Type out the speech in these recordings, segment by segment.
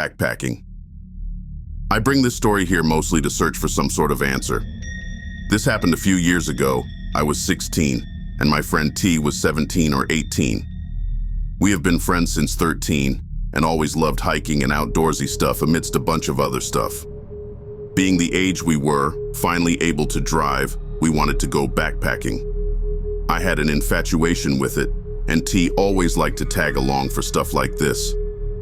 backpacking. I bring this story here mostly to search for some sort of answer. This happened a few years ago. I was 16, and my friend T was 17 or 18. We have been friends since 13, and always loved hiking and outdoorsy stuff amidst a bunch of other stuff. Being the age we were, finally able to drive, we wanted to go backpacking. I had an infatuation with it, and T always liked to tag along for stuff like this.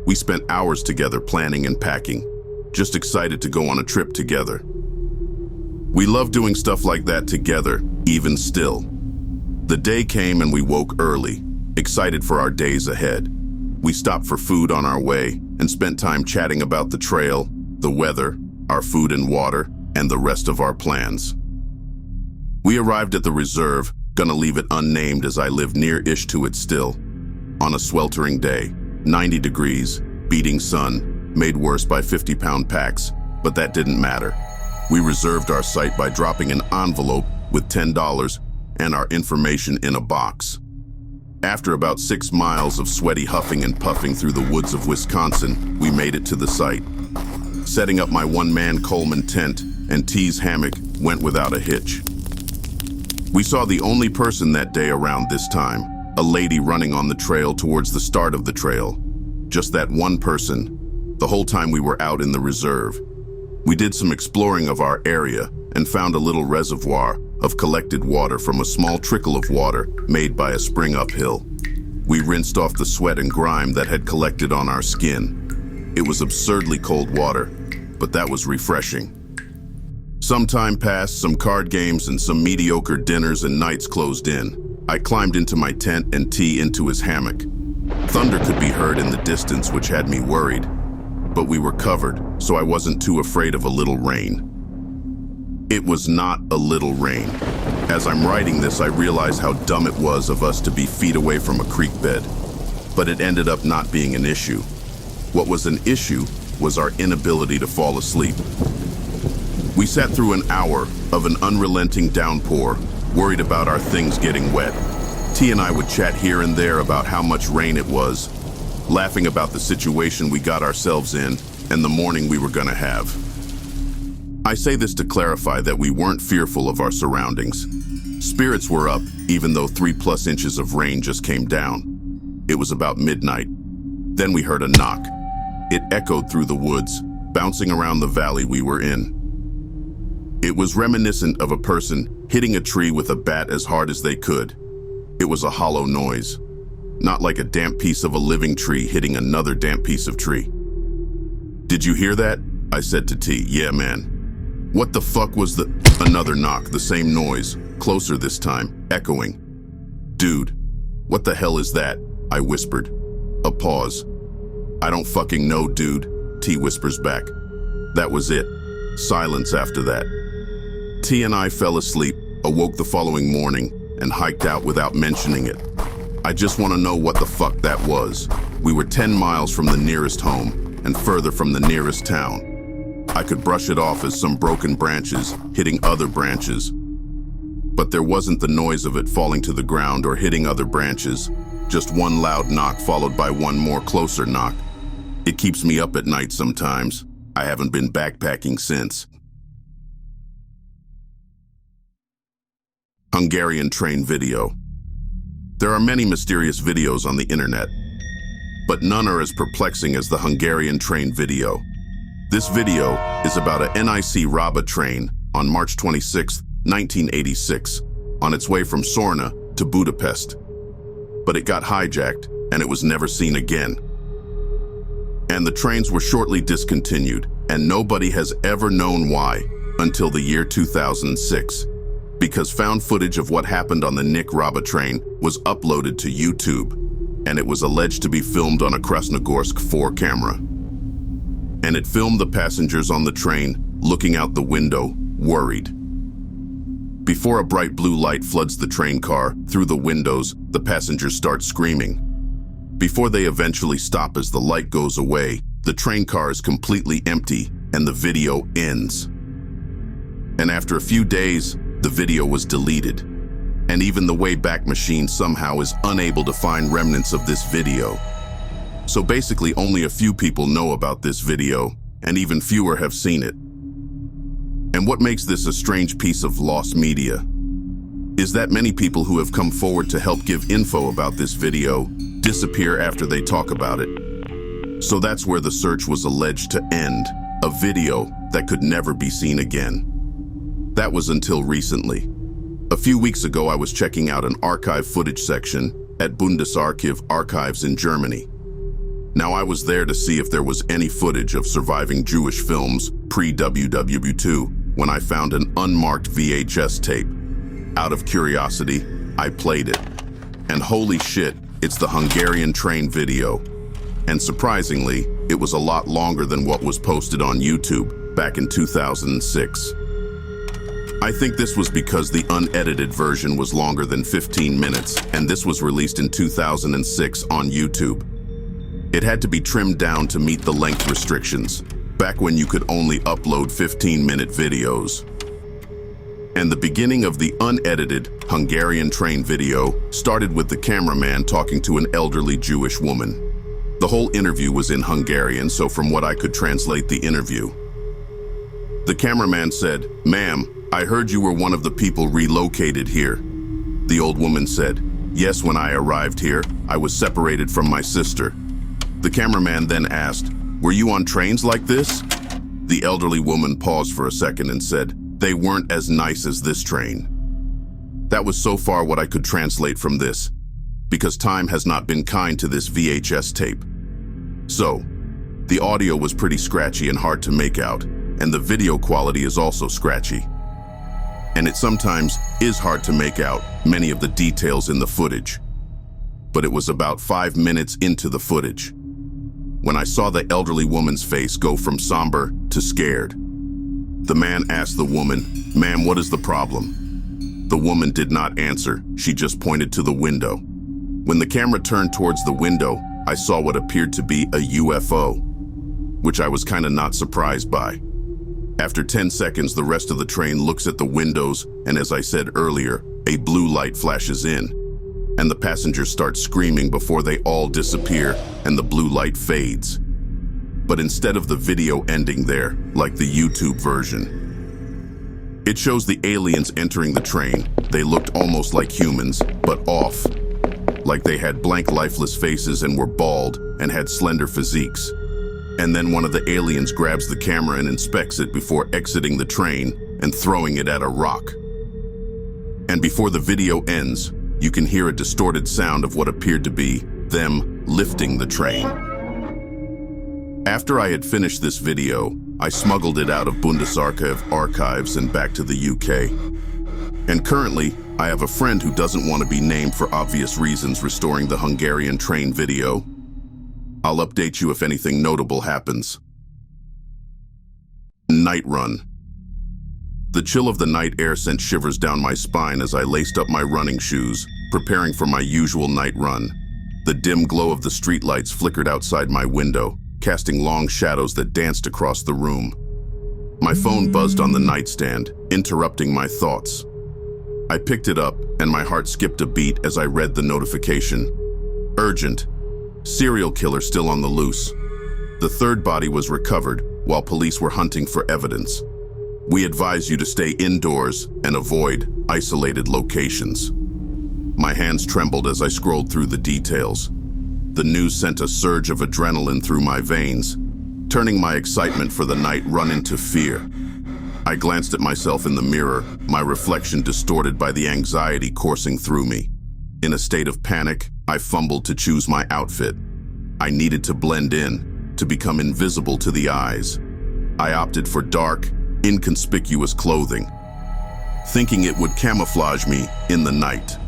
We spent hours together planning and packing, just excited to go on a trip together. We love doing stuff like that together, even still. The day came and we woke early, excited for our days ahead. We stopped for food on our way and spent time chatting about the trail, the weather, our food and water, and the rest of our plans. We arrived at the reserve, gonna leave it unnamed as I live near-ish to it still. On a sweltering day, 90 degrees, beating sun, made worse by 50-pound packs, but that didn't matter. We reserved our site by dropping an envelope with $10 and our information in a box. After about 6 miles of sweaty huffing and puffing through the woods of Wisconsin, we made it to the site. Setting up my one-man Coleman tent and T's hammock went without a hitch. We saw the only person that day around this time, a lady running on the trail towards the start of the trail. Just that one person, the whole time we were out in the reserve. We did some exploring of our area and found a little reservoir of collected water from a small trickle of water made by a spring uphill. We rinsed off the sweat and grime that had collected on our skin. It was absurdly cold water, but that was refreshing. Some time passed, some card games and some mediocre dinners and nights closed in. I climbed into my tent and T into his hammock. Thunder could be heard in the distance, which had me worried, but we were covered, so I wasn't too afraid of a little rain. It was not a little rain. As I'm writing this, I realize how dumb it was of us to be feet away from a creek bed, but it ended up not being an issue. What was an issue was our inability to fall asleep. We sat through an hour of an unrelenting downpour, worried about our things getting wet. T and I would chat here and there about how much rain it was, laughing about the situation we got ourselves in and the morning we were gonna have. I say this to clarify that we weren't fearful of our surroundings. Spirits were up, even though 3+ inches of rain just came down. It was about midnight. Then we heard a knock. It echoed through the woods, bouncing around the valley we were in. It was reminiscent of a person hitting a tree with a bat as hard as they could. It was a hollow noise, not like a damp piece of a living tree hitting another damp piece of tree. "Did you hear that?" I said to T. "Yeah, man." "What the fuck was the—" Another knock, the same noise, closer this time, echoing. "Dude, what the hell is that?" I whispered. A pause. "I don't fucking know, dude," T whispers back. That was it. Silence after that. T and I fell asleep, awoke the following morning, and hiked out without mentioning it. I just want to know what the fuck that was. We were 10 miles from the nearest home, and further from the nearest town. I could brush it off as some broken branches hitting other branches. But there wasn't the noise of it falling to the ground or hitting other branches. Just one loud knock followed by one more closer knock. It keeps me up at night sometimes. I haven't been backpacking since. Hungarian train video. There are many mysterious videos on the internet, but none are as perplexing as the Hungarian train video. This video is about a NIC Raba train on March 26, 1986, on its way from Sorna to Budapest. But it got hijacked and it was never seen again. And the trains were shortly discontinued, and nobody has ever known why until the year 2006, because found footage of what happened on the NIC Raba train was uploaded to YouTube, and it was alleged to be filmed on a Krasnogorsk 4 camera. And it filmed the passengers on the train looking out the window, worried. Before a bright blue light floods the train car, through the windows, the passengers start screaming. Before they eventually stop as the light goes away, the train car is completely empty and the video ends. And after a few days, the video was deleted. And even the Wayback Machine somehow is unable to find remnants of this video. So basically only a few people know about this video, and even fewer have seen it. And what makes this a strange piece of lost media is that many people who have come forward to help give info about this video disappear after they talk about it. So that's where the search was alleged to end, a video that could never be seen again. That was until recently. A few weeks ago, I was checking out an archive footage section at Bundesarchiv Archives in Germany. Now, I was there to see if there was any footage of surviving Jewish films pre-WW2 when I found an unmarked VHS tape. Out of curiosity, I played it. And holy shit, it's the Hungarian train video. And surprisingly, it was a lot longer than what was posted on YouTube back in 2006. I think this was because the unedited version was longer than 15 minutes, and this was released in 2006 on YouTube. It had to be trimmed down to meet the length restrictions, back when you could only upload 15-minute videos. And the beginning of the unedited Hungarian train video started with the cameraman talking to an elderly Jewish woman. The whole interview was in Hungarian, so from what I could translate the interview. The cameraman said, "Ma'am, I heard you were one of the people relocated here." The old woman said, "Yes, when I arrived here, I was separated from my sister." The cameraman then asked, "Were you on trains like this?" The elderly woman paused for a second and said, "They weren't as nice as this train." That was so far what I could translate from this, because time has not been kind to this VHS tape. So, the audio was pretty scratchy and hard to make out, and the video quality is also scratchy. And it sometimes is hard to make out many of the details in the footage. But it was about 5 minutes into the footage when I saw the elderly woman's face go from somber to scared. The man asked the woman, "Ma'am, what is the problem?" The woman did not answer. She just pointed to the window. When the camera turned towards the window, I saw what appeared to be a UFO, which I was kind of not surprised by. After 10 seconds, the rest of the train looks at the windows, and as I said earlier, a blue light flashes in, and the passengers start screaming before they all disappear, and the blue light fades. But instead of the video ending there, like the YouTube version, it shows the aliens entering the train. They looked almost like humans, but off, like they had blank, lifeless faces and were bald and had slender physiques. And then one of the aliens grabs the camera and inspects it before exiting the train and throwing it at a rock. And before the video ends, you can hear a distorted sound of what appeared to be them lifting the train. After I had finished this video, I smuggled it out of Bundesarchiv archives and back to the UK. And currently, I have a friend who doesn't want to be named for obvious reasons restoring the Hungarian train video. I'll update you if anything notable happens. Night run. The chill of the night air sent shivers down my spine as I laced up my running shoes, preparing for my usual night run. The dim glow of the streetlights flickered outside my window, casting long shadows that danced across the room. My phone buzzed on the nightstand, interrupting my thoughts. I picked it up, and my heart skipped a beat as I read the notification. Urgent. Serial killer still on the loose. The third body was recovered while police were hunting for evidence. We advise you to stay indoors and avoid isolated locations. My hands trembled as I scrolled through the details. The news sent a surge of adrenaline through my veins, turning my excitement for the night run into fear. I glanced at myself in the mirror, my reflection distorted by the anxiety coursing through me. In a state of panic, I fumbled to choose my outfit. I needed to blend in, to become invisible to the eyes. I opted for dark, inconspicuous clothing, thinking it would camouflage me in the night.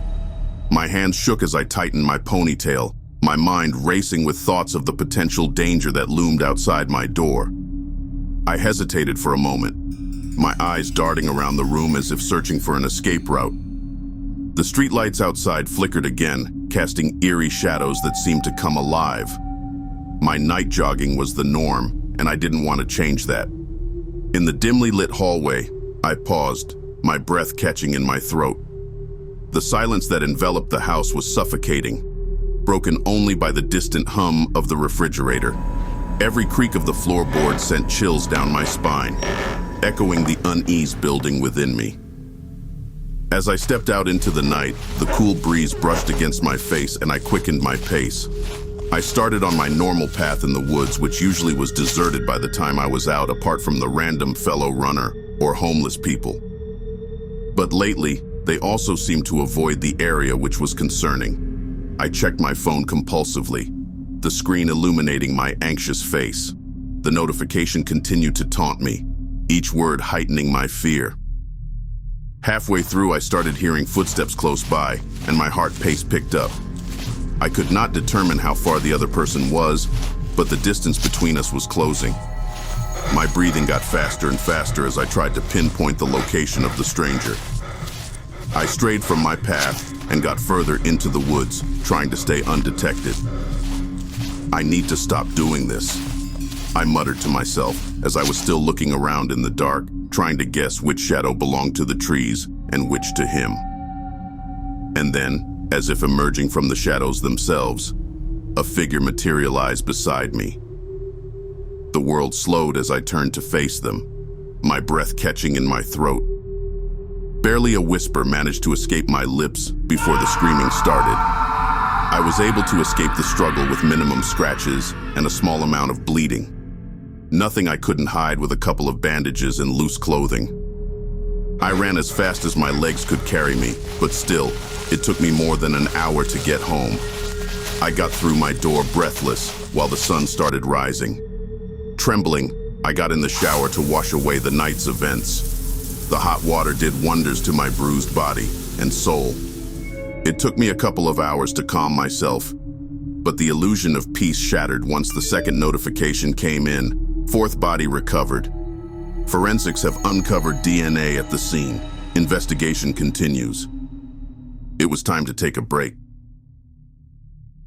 My hands shook as I tightened my ponytail, my mind racing with thoughts of the potential danger that loomed outside my door. I hesitated for a moment, my eyes darting around the room as if searching for an escape route. The streetlights outside flickered again, casting eerie shadows that seemed to come alive. My night jogging was the norm, and I didn't want to change that. In the dimly lit hallway, I paused, my breath catching in my throat. The silence that enveloped the house was suffocating. broken only by the distant hum of the refrigerator. Every creak of the floorboard sent chills down my spine, echoing the unease building within me. As I stepped out into the night, the cool breeze brushed against my face and I quickened my pace. I started on my normal path in the woods, which usually was deserted by the time I was out, apart from the random fellow runner or homeless people. But lately, they also seemed to avoid the area, which was concerning. I checked my phone compulsively, the screen illuminating my anxious face. The notification continued to taunt me, each word heightening my fear. Halfway through, I started hearing footsteps close by, and my heart pace picked up. I could not determine how far the other person was, but the distance between us was closing. My breathing got faster and faster as I tried to pinpoint the location of the stranger. I strayed from my path and got further into the woods, trying to stay undetected. I need to stop doing this, I muttered to myself as I was still looking around in the dark, trying to guess which shadow belonged to the trees and which to him. And then, as if emerging from the shadows themselves, a figure materialized beside me. The world slowed as I turned to face them, my breath catching in my throat. Barely a whisper managed to escape my lips before the screaming started. I was able to escape the struggle with minimum scratches and a small amount of bleeding. Nothing I couldn't hide with a couple of bandages and loose clothing. I ran as fast as my legs could carry me, but still, it took me more than an hour to get home. I got through my door breathless while the sun started rising. Trembling, I got in the shower to wash away the night's events. The hot water did wonders to my bruised body and soul. It took me a couple of hours to calm myself, but the illusion of peace shattered once the second notification came in. Fourth body recovered. Forensics have uncovered DNA at the scene. Investigation continues. It was time to take a break.